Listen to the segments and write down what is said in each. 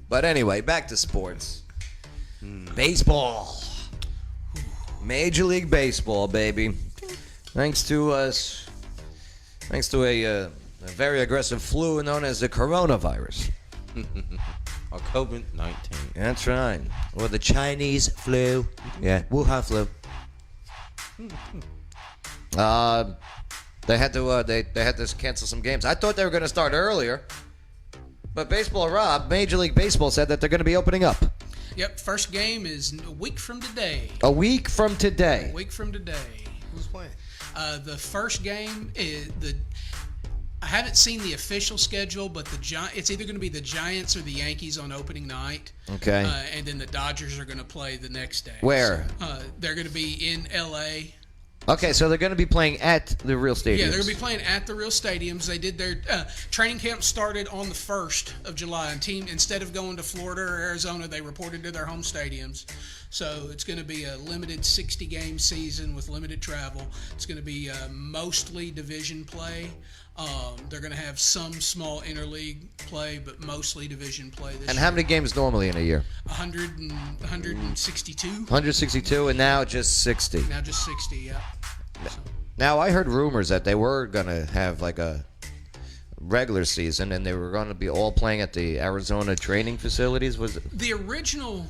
But anyway, back to sports. Baseball. Major League Baseball, baby. Thanks to a very aggressive flu known as the coronavirus. Or COVID-19. That's right. Or the Chinese flu. Yeah, Wuhan flu. They had to cancel some games. I thought they were going to start earlier, but Major League Baseball said that they're going to be opening up. Yep, first game is a week from today. A week from today. A week from today. Who's playing? The first game is I haven't seen the official schedule, but it's either going to be the Giants or the Yankees on opening night. Okay. And then the Dodgers are going to play the next day. Where? So, they're going to be in L.A. Okay, so they're going to be playing at the real stadiums. Yeah, they're going to be playing at the real stadiums. They did their training camp started on the 1st of July. And instead of going to Florida or Arizona, they reported to their home stadiums. So it's going to be a limited 60-game season with limited travel. It's going to be mostly division play. They're going to have some small interleague play, but mostly division play this year. And how many games normally in a year? 162. 162, and now just 60. Now just 60, yeah. So. Now, I heard rumors that they were going to have like a regular season, and they were going to be all playing at the Arizona training facilities. Was it? The original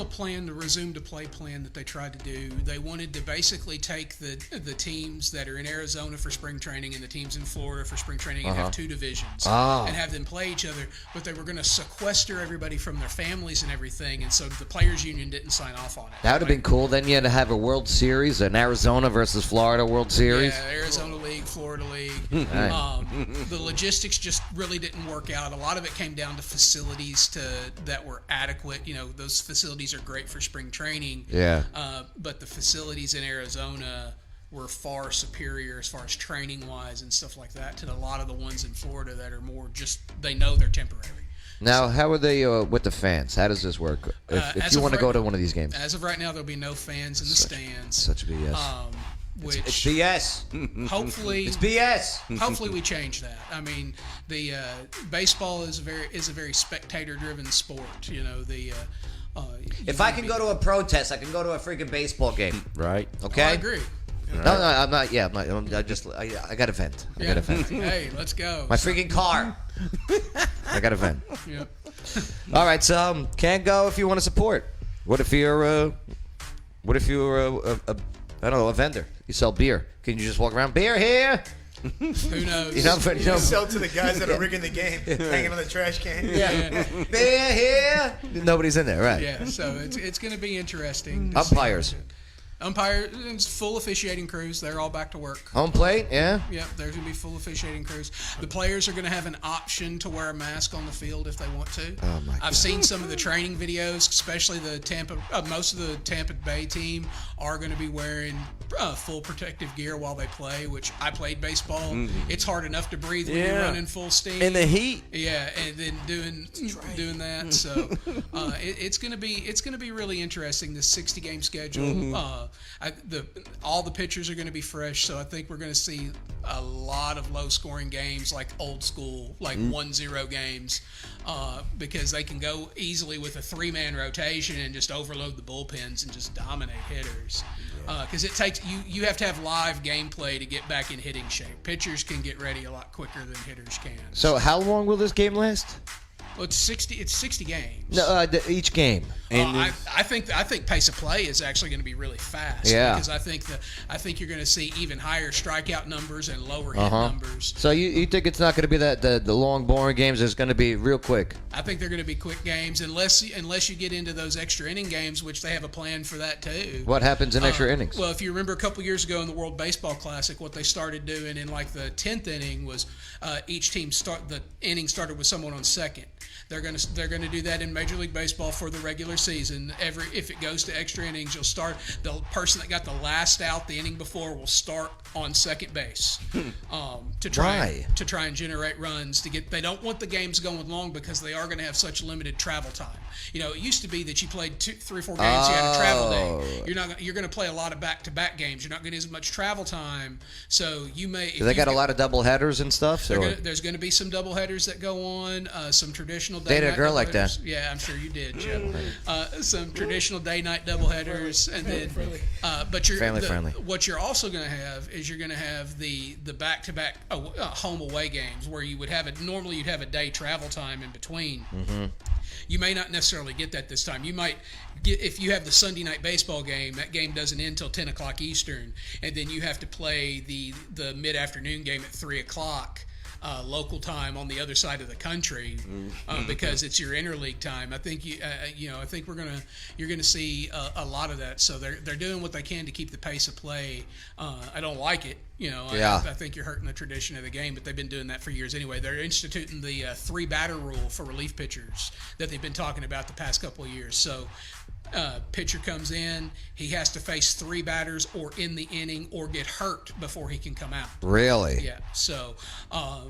plan, the resume to play plan that they tried to do, they wanted to basically take the teams that are in Arizona for spring training and the teams in Florida for spring training and have two divisions and have them play each other, but they were going to sequester everybody from their families and everything, and so the players union didn't sign off on it. That would have been cool. Then you had to have a World Series, an Arizona versus Florida World Series. Yeah, Arizona League, Florida League. The logistics just really didn't work out. A lot of it came down to facilities that were adequate. You know, those facilities are great for spring training. Yeah. But the facilities in Arizona were far superior as far as training-wise and stuff like that to a lot of the ones in Florida that are more just, they know they're temporary. Now, how are they with the fans? How does this work? If you want to go to one of these games. As of right now, there'll be no fans in the stands. Such BS. Which it's BS. Hopefully, it's BS. Hopefully, we change that. I mean, the baseball is a very spectator-driven sport. You know, if I can go to a protest, I can go to a freaking baseball game. Right. Okay. I agree. No, I'm not. Yeah, I got to vent. I got to vent. Hey, let's go. My freaking car. I got to vent. Yep. All right, so can't go if you want to support. What if you're a I don't know, a vendor? You sell beer. Can you just walk around? Beer here. Who knows? You sell to the guys that are rigging the game, hanging on the trash can. Yeah. Beer here. Nobody's in there, right? Yeah. So it's going to be interesting. Umpires. Umpires, full officiating crews. They're all back to work. Home plate, yeah. Yep, there's going to be full officiating crews. The players are going to have an option to wear a mask on the field if they want to. Oh my God. I've seen some of the training videos, especially most of the Tampa Bay team are going to be wearing full protective gear while they play, which I played baseball. It's hard enough to breathe when you're running full steam. In the heat. Yeah, and then doing that. So it's going to be really interesting, this 60-game schedule. All the pitchers are going to be fresh, so I think we're going to see a lot of low-scoring games, like old school, like 1-0 games, because they can go easily with a 3-man rotation and just overload the bullpens and just dominate hitters. Because it takes you have to have live gameplay to get back in hitting shape. Pitchers can get ready a lot quicker than hitters can. So how long will this game last? Well, it's 60 games. No, each game. I think pace of play is actually going to be really fast. Yeah. Because I think you're going to see even higher strikeout numbers and lower hit numbers. So you think it's not going to be the long boring games? It's going to be real quick. I think they're going to be quick games unless you get into those extra inning games, which they have a plan for that too. What happens in extra innings? Well, if you remember a couple years ago in the World Baseball Classic, what they started doing in like the 10th inning was each team the inning started with someone on second. They're going to do that in Major League Baseball for the regular regular season, if it goes to extra innings, you'll start the person that got the last out the inning before will start on second base to try and generate runs to get. They don't want the games going long because they are going to have such limited travel time. You know, it used to be that you played 3 or 4 games, you had a travel day. You're going to play a lot of back-to-back games. You're not going to get as much travel time, so you may. They got a lot of double headers and stuff. There's going to be some double headers that go on. Some traditional day. Dated a girl like that. Yeah, I'm sure you did, Jeff. Some traditional day-night double headers, and then but family friendly. What you're also going to have is you're going to have the back-to-back home away games where you would have normally you'd have a day travel time in between. Mm-hmm. You may not necessarily get that this time. You might get, if you have the Sunday night baseball game, that game doesn't end until 10 o'clock Eastern, and then you have to play the mid-afternoon game at 3 o'clock local time on the other side of the country because it's your interleague time. I think I think you're gonna see a lot of that. So they're doing what they can to keep the pace of play. I don't like it. I think you're hurting the tradition of the game, but they've been doing that for years anyway. They're instituting the 3-batter rule for relief pitchers that they've been talking about the past couple of years. So pitcher comes in, he has to face 3 batters or in the inning or get hurt before he can come out. Really? Yeah. So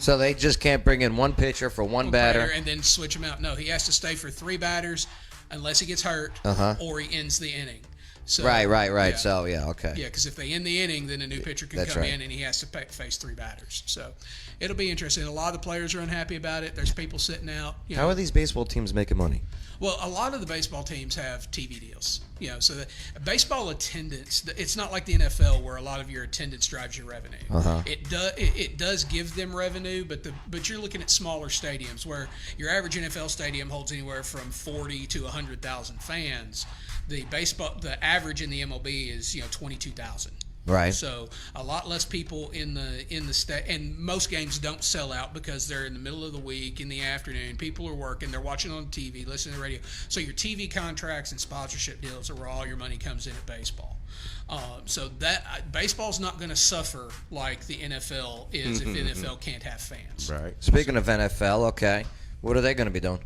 they just can't bring in one pitcher for one batter and then switch him out. No, he has to stay for 3 batters unless he gets hurt or he ends the inning. So, right. Yeah. So, okay. Yeah, because if they end the inning, then a new pitcher can come in and he has to face 3 batters. So it'll be interesting. A lot of the players are unhappy about it. There's people sitting out. How are these baseball teams making money? Well, a lot of the baseball teams have TV deals. So the baseball attendance, it's not like the NFL where a lot of your attendance drives your revenue. It does give them revenue, but you're looking at smaller stadiums where your average NFL stadium holds anywhere from 40 to 100,000 fans. The average in the MLB is 22,000. Right. So a lot less people in the state, and most games don't sell out because they're in the middle of the week, in the afternoon. People are working, they're watching on TV, listening to the radio. So your TV contracts and sponsorship deals are where all your money comes in at baseball. So that baseball's not going to suffer like the NFL is if NFL can't have fans. Right. Speaking of NFL, okay, what are they going to be doing?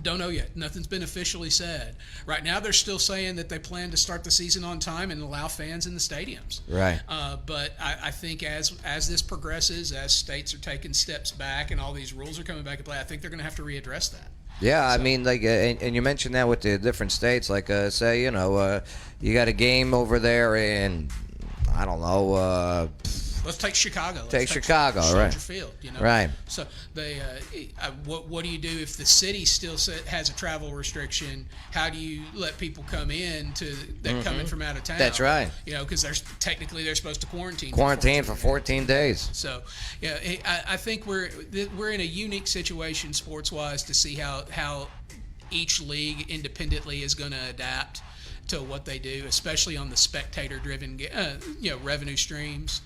Don't know yet. Nothing's been officially said. Right now, they're still saying that they plan to start the season on time and allow fans in the stadiums. Right. But I think as this progresses, as states are taking steps back and all these rules are coming back into play, I think they're going to have to readdress that. Yeah, I mean, like, and you mentioned that with the different states. Like, say, you got a game over there in, I don't know. Let's take Chicago. Take Chicago, Soldier right? Field, Right. So they, what do you do if the city still has a travel restriction? How do you let people come in that come in from out of town? That's right. Because they're supposed to quarantine. For 14 days. So, I think we're in a unique situation sports-wise to see how each league independently is going to adapt to what they do, especially on the spectator-driven, revenue streams.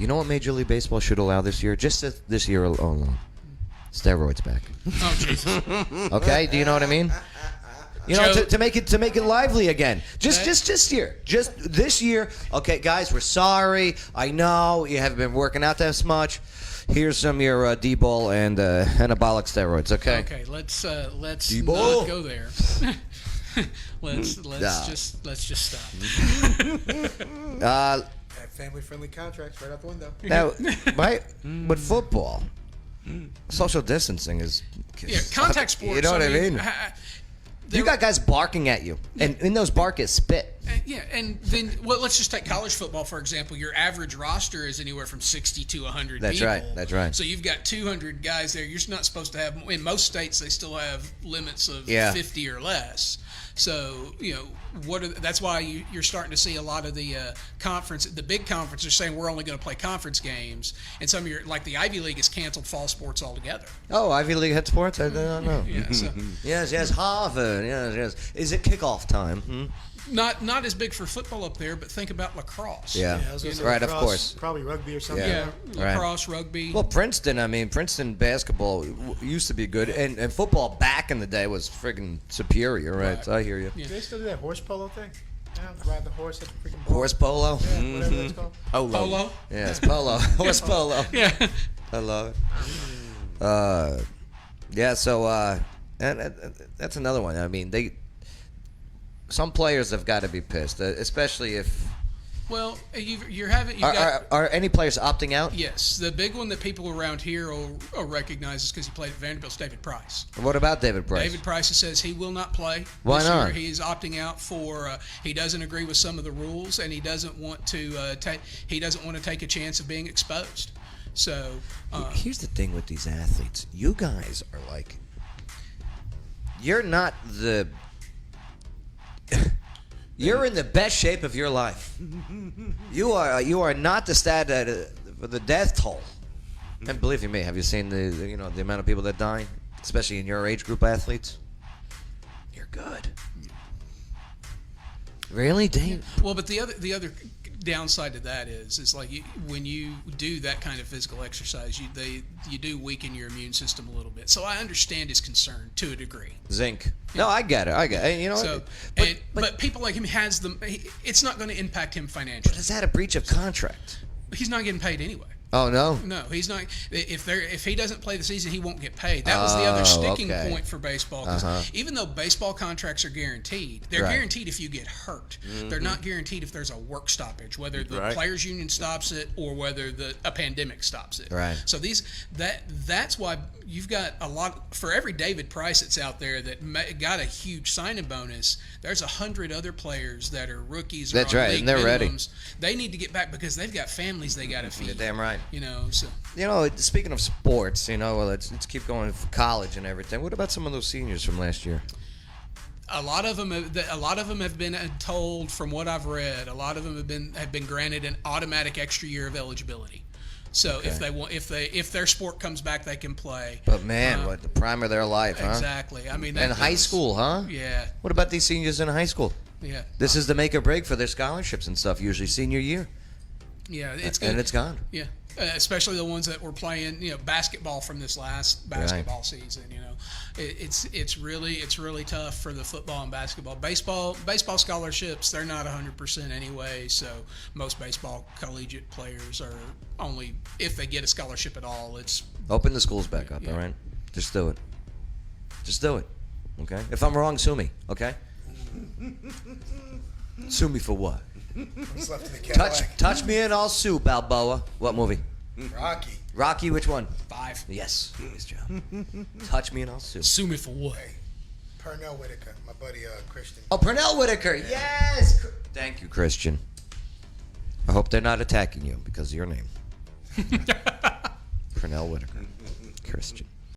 You know what Major League Baseball should allow this year? Just this year alone. Steroids back. Oh, Jesus. Okay, do you know what I mean? To make it lively again. Just this year. Just this year. Okay, guys, we're sorry. I know you haven't been working out that much. Here's some of your D-ball and anabolic steroids, okay? Okay, let's D-ball. not go there. let's just stop. Family-friendly contracts right out the window. Now, with football, social distancing is contact sports. You know what I mean? You got guys barking at you, and in those bark is spit. And then let's just take college football for example. Your average roster is anywhere from 60 to 100 people. That's right. So you've got 200 guys there. You're not supposed to have. In most states, they still have limits of 50 or less. So that's why you're starting to see a lot of the the big conferences are saying we're only going to play conference games, and some of like the Ivy League has canceled fall sports altogether. Oh, Ivy League had sports? I don't know. Yeah, so. Yes, Harvard. Yes. Is it kickoff time? Not as big for football up there, but think about lacrosse. Yeah, I was gonna say right, lacrosse, of course. Probably rugby or something. Yeah, Right. lacrosse, rugby. Well, Princeton basketball used to be good, and football back in the day was friggin' superior, right? I hear you. Do they still do that horse polo thing? Ride the horse at the freaking ball. Horse polo? Yeah, whatever it's called. Polo. Yeah, it's polo. Horse polo. Yeah. I love it. So and that's another one. I mean, some players have got to be pissed, especially if. Well, you've got. Are any players opting out? Yes, the big one that people around here will recognize is because he played at Vanderbilt's David Price. What about David Price? David Price says he will not play. Why this not? Year. He's opting out for. He doesn't agree with some of the rules, and he doesn't want to take. He doesn't want to take a chance of being exposed. So here's the thing with these athletes: you guys are like, you're not the. You're in the best shape of your life. You are not the stat for the death toll. And believe me, have you seen the amount of people that die, especially in your age group athletes? You're good. Really, Dave? Well, but the other downside to that is like when you do that kind of physical exercise, you do weaken your immune system a little bit. So I understand his concern to a degree. Zinc. No, I get it. You know. So, but people like him has them. It's not going to impact him financially. But is that a breach of contract? He's not getting paid anyway. Oh no. No, he's not. If he doesn't play the season, he won't get paid. That was the other sticking point for baseball. 'Cause even though baseball contracts are guaranteed, they're guaranteed if you get hurt. Mm-hmm. They're not guaranteed if there's a work stoppage, whether the players' union stops it or whether a pandemic stops it. Right. So that's why you've got a lot for every David Price that's out there that got a huge signing bonus. There's 100 other players that are rookies. That's or on right, league and they're ready. They need to get back because they've got families they got to feed. You're damn right. So. Speaking of sports, let's keep going for college and everything. What about some of those seniors from last year? A lot of them have been told, from what I've read, a lot of them have been granted an automatic extra year of eligibility. So if their sport comes back, they can play. But man, what the prime of their life, huh? Exactly. I mean, and high school, huh? Yeah. What about these seniors in high school? Yeah. This is the make or break for their scholarships and stuff. Usually senior year. Yeah, it's good. And it's gone. Yeah, especially the ones that were playing, basketball from this last basketball season. It's really tough for the football and basketball. Baseball scholarships, they're not 100% anyway. So most baseball collegiate players are only, if they get a scholarship at all, it's open the schools back up. All right, just do it. Just do it. Okay. If I'm wrong, sue me. Okay. Sue me for what? Left in the Cadillac. Touch me and I'll sue, Balboa. What movie? Rocky, which one? 5. Yes. Nice job. Touch me and I'll sue. Sue me for what? Hey, Pernell Whitaker, my buddy Christian. Oh, Pernell Whitaker. Yeah. Yes. Thank you, Christian. I hope they're not attacking you because of your name. Pernell Whitaker. Christian.